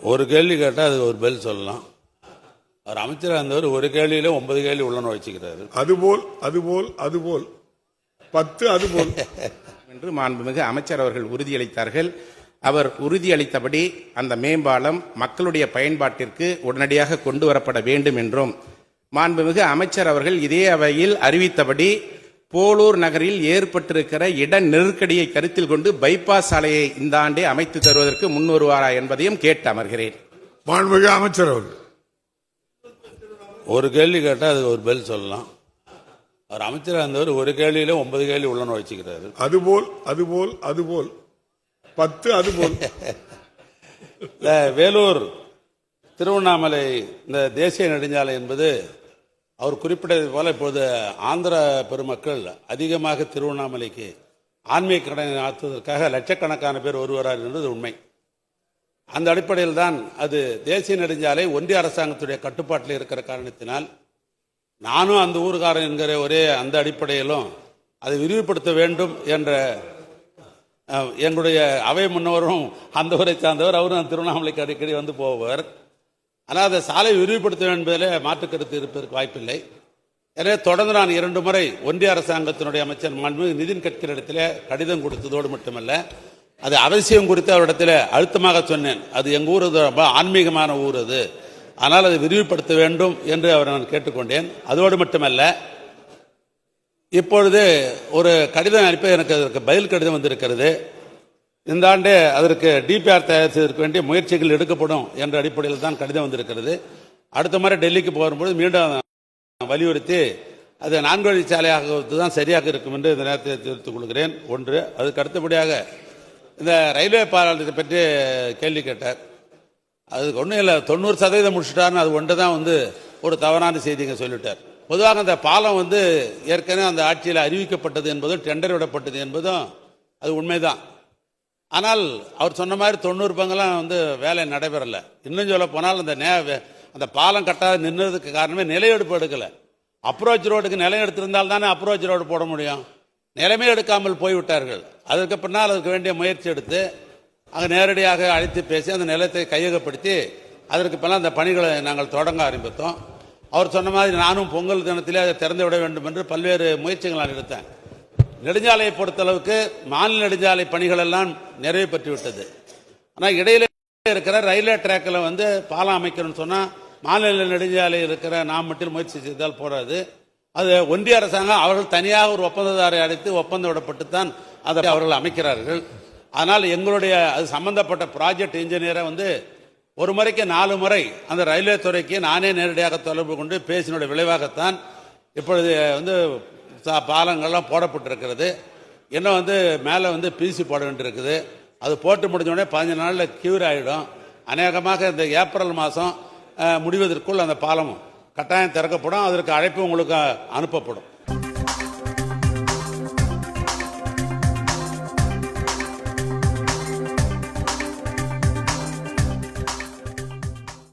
ஒரு கேள்வி கேட்டால் அதுக்கு ஒரு பதில் சொல்லலாம். அவர் அமைச்சராக இருந்தவர் ஒரு கேள்வியில 9 கேள்வி உள்ளன வச்சுக்கிறாரு. அதுபோல் 10 அதுபோல் என்று மாண்புமிகு அமைச்சர் அவர்கள் உறுதியளித்தார்கள். அவர் உறுதியளித்தபடி அந்த மேம்பாலம் மக்களுடைய பயன்பாட்டிற்கு உடனடியாக கொண்டு வரப்பட வேண்டும் என்றும் மாண்புமிகு அமைச்சர் அவர்கள் இதே அவையில் அறிவித்தபடி போலூர் நகரில் ஏற்பட்டிருக்கிற இட நெருக்கடியை கருத்தில் கொண்டு பைபாஸ் சாலையை இந்த ஆண்டே அமைத்து தருவதற்கு முன்வருவாரா என்பதையும் கேட்டு அமர்கிறேன். மாண்புமிகு அமைச்சர் அவர்கள் ஒரு கேள்வி கேட்டால் அதுக்கு ஒரு பதில் சொல்லலாம். அவர் அமைச்சராக இருந்தவர் ஒரு கேள்வியில 9 கேள்வி உள்ளன வச்சுக்கிறாரு. அதுபோல் 10 அதுபோல் வேலூர் திருவண்ணாமலை இந்த தேசிய நெடுஞ்சாலை என்பது அவர் குறிப்பிட்டது போல இப்போது ஆந்திர பெருமக்கள் அதிகமாக திருவண்ணாமலைக்கு ஆன்மீக கடனை ஆற்றுவதற்காக லட்சக்கணக்கான பேர் வருவார்கள் என்பது உண்மை. அந்த அடிப்படையில் தான் அது தேசிய நெடுஞ்சாலை ஒன்றிய அரசாங்கத்துடைய கட்டுப்பாட்டில் இருக்கிற காரணத்தினால் நானும் அந்த ஊர்காரன் என்கிற ஒரே அந்த அடிப்படையிலும் அதை விரிவுபடுத்த வேண்டும் என்ற எங்களுடைய அவை முன்னவரும் அந்த ஊரை சார்ந்தவர், அவரும் திருவண்ணாமலைக்கு அடிக்கடி வந்து போவார். ஆனால் அதை சாலை விரிவுபடுத்த வேண்டும் என்பதில் மாற்றுக்கருத்து இருப்பதற்கு வாய்ப்பில்லை. எனவே தொடர்ந்து நான் 2 முறை ஒன்றிய அரசாங்கத்தினுடைய அமைச்சர் மாண்புமிகு நிதின் கட்கரி இடத்திலே கடிதம் கொடுத்ததோடு மட்டுமல்ல, அது அவசியம் குறித்து அவரிடத்தில் அழுத்தமாக சொன்னேன். அது எங்கள் ஊர் ஆன்மீகமான ஊர், அது ஆனால் அதை விரிவுபடுத்த வேண்டும் என்று அவரை நான் கேட்டுக்கொண்டேன். அதோடு மட்டுமல்ல, இப்பொழுது ஒரு கடிதம் அனுப்பி எனக்கு அதற்கு பதில் கடிதம் வந்திருக்கிறது. இந்த ஆண்டு அதற்கு டிபிஆர் தயார் செய்வதற்கு வேண்டிய முயற்சிகள் எடுக்கப்படும் என்ற அடிப்படையில் தான் கடிதம் வந்திருக்கிறது. அடுத்த முறை டெல்லிக்கு போகும்போது மீண்டும் வலியுறுத்தி அது 4 வழிச்சாலையாக தான் சரியாக இருக்கும் என்று இந்த நேரத்தை தெரிவித்துக் கொள்கிறேன். ஒன்று. அதுக்கு அடுத்தபடியாக இந்த ரயில்வே பாலத்தை பற்றி கேள்வி கேட்டார். அதுக்கு ஒன்றும் இல்லை, 90% முடிச்சுட்டாருன்னு அது ஒன்று தான் ஒரு தவறான செய்திங்க சொல்லிட்டார். பொதுவாக அந்த பாலம் ஏற்கனவே அந்த ஆட்சியில் அறிவிக்கப்பட்டது என்பதும் டெண்டர் விடப்பட்டது என்பதும் அது உண்மைதான். ஆனால் அவர் சொன்ன மாதிரி 90 பங்கெல்லாம் வேலை நடைபெறலை. இன்னும் சொல்ல போனால் அந்த பாலம் கட்டாத நின்றதுக்கு காரணமே நிலையெடுப்பு எடுக்கலை. அப்ரோச் ரோடுக்கு நிலம் எடுத்திருந்தால் தானே அப்ரோச் ரோடு போட முடியும். நிலமே எடுக்காமல் போய்விட்டார்கள். அதற்கு பின்னால் அதுக்கு வேண்டிய முயற்சி எடுத்து அங்கே நேரடியாக அழைத்து பேசி அந்த நிலத்தை கையகப்படுத்தி அதற்கு பின்னால் அந்த பணிகளை நாங்கள் தொடங்க ஆரம்பித்தோம். அவர் சொன்ன மாதிரி நானும் பொங்கல் தினத்திலே அதை திறந்து விட வேண்டும் என்று பல்வேறு முயற்சிகள் நான் எடுத்தேன். நெடுஞ்சாலையை பொறுத்தளவுக்கு மாநில நெடுஞ்சாலை பணிகள் எல்லாம் நிறைவு பெற்றுவிட்டது. ஆனால் இடையில இருக்கிற ரயில்வே டிராக்கில் பாலம் அமைக்கணும்னு சொன்னால் மாநில நெடுஞ்சாலையில் இருக்கிற நாம் மட்டும் முயற்சி செய்தால் போராது. அது ஒன்றிய அரசாங்கம் அவர்கள் தனியாக ஒரு ஒப்பந்ததாரை அழைத்து ஒப்பந்தம் விடப்பட்டு தான் அதை அவர்கள் அமைக்கிறார்கள். ஆனால் எங்களுடைய அது சம்பந்தப்பட்ட ப்ராஜெக்ட் இன்ஜினியரை ஒரு முறைக்கு 4 முறை அந்த ரயில்வே துறைக்கு நானே நேரடியாக தொடர்பு கொண்டு பேசினுடைய விளைவாகத்தான் இப்பொழுது பாலங்கள்லாம் போடப்பட்டிருக்கிறது. இன்னும் மேலே பிசி போட வேண்டியிருக்குது. அது போட்டு முடிஞ்சோடனே 15 நாளில் கியூர் ஆகிடும். அநேகமாக இந்த ஏப்ரல் மாதம் முடிவதற்குள் அந்த பாலம் கட்டாயம் திறக்கப்படும். அதற்கு அழைப்பு உங்களுக்கு அனுப்பப்படும்.